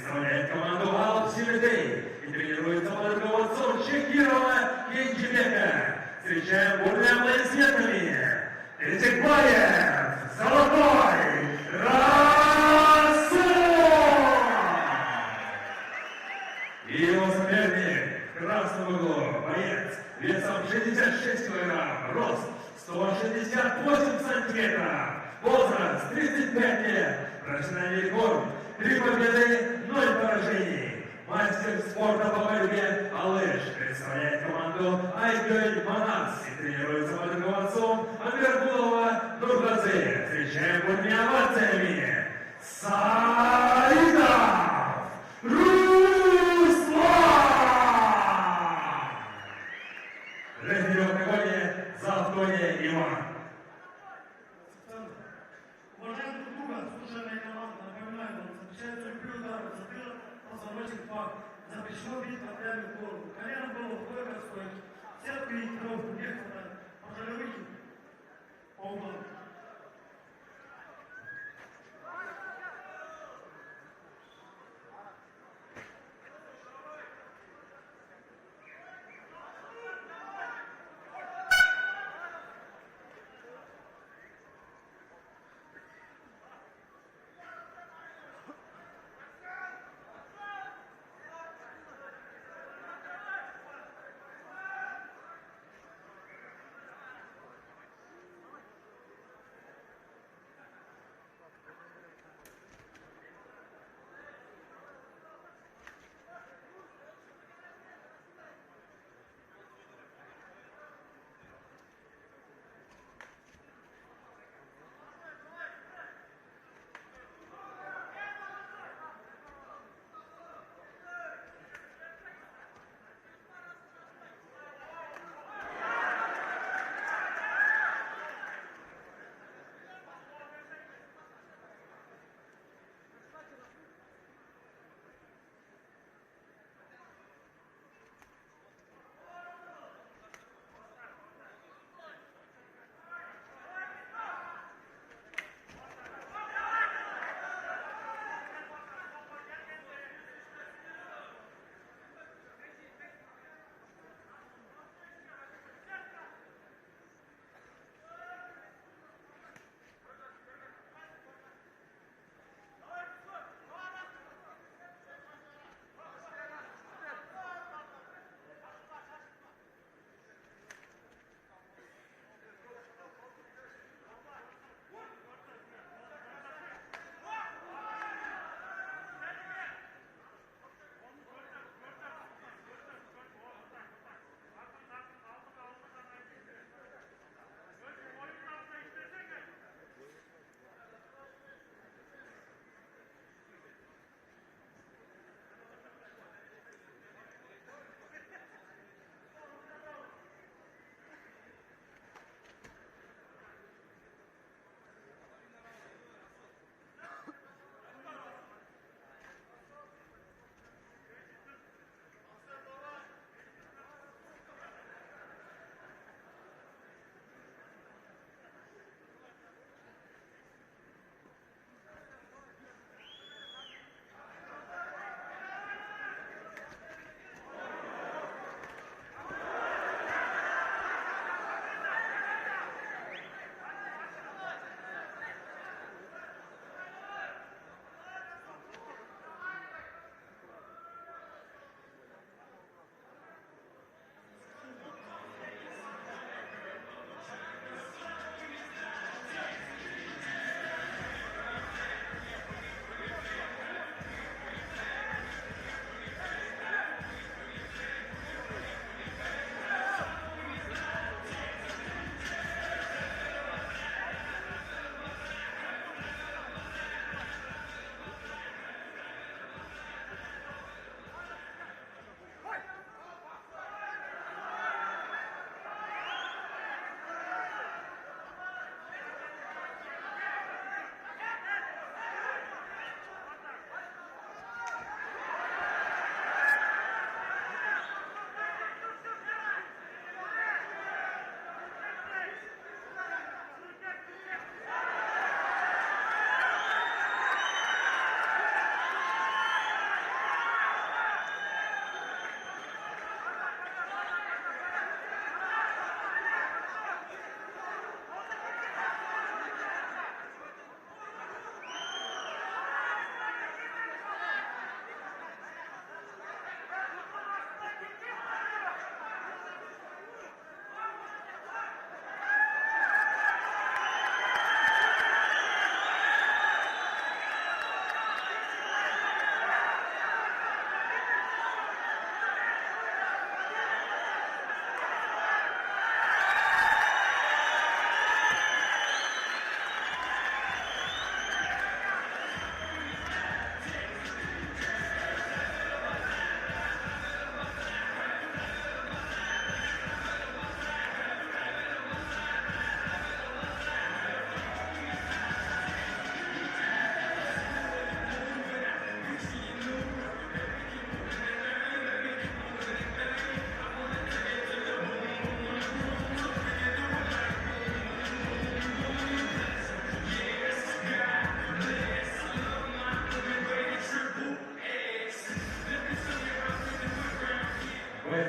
представляет команду Галп Силидей и тренируется под руководством Чекирова Кенчебека. Встречаем бурными аплодисментами Этекбаев, Золотой, Расул! И его соперник в красном углу, боец весом 66 килограмм, рост 168 сантиметров, возраст 35 лет, профессиональный рекорд 3 победы, 0 поражений. Мастер спорта по борьбе Алыш представляет команду Айгель Манас и тренируется под руководством Амиргулова Нургадзе. Встречаем бурными овациями Саидов Руслан! Рефери в категории Завтоне Иван. Уважаемые друг друга, слушаемая команда, напоминаю вам, запрещается любой удар в затылок, позвоночник, пах. Запрещено бить по прямой голову. Колено было в бой отстойки. Сетка и кровь, не хватает. Пожалуйте. По углам.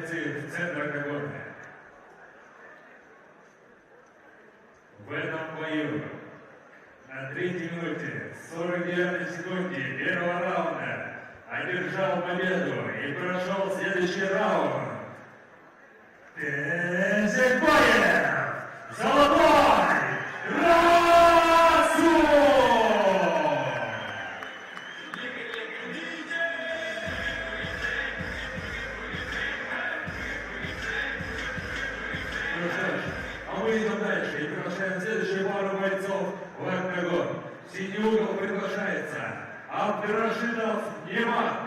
бойцы в центр огорода. В этом бою на 3 минуте 49 секунде первого раунда одержал победу и прошел следующий раунд. Тезекбаев! Золотой! Расул! Ну что ж, а мы идем дальше и приглашаем следующую пару бойцов в октагон. В синий угол приглашается Абдрашидов Нема.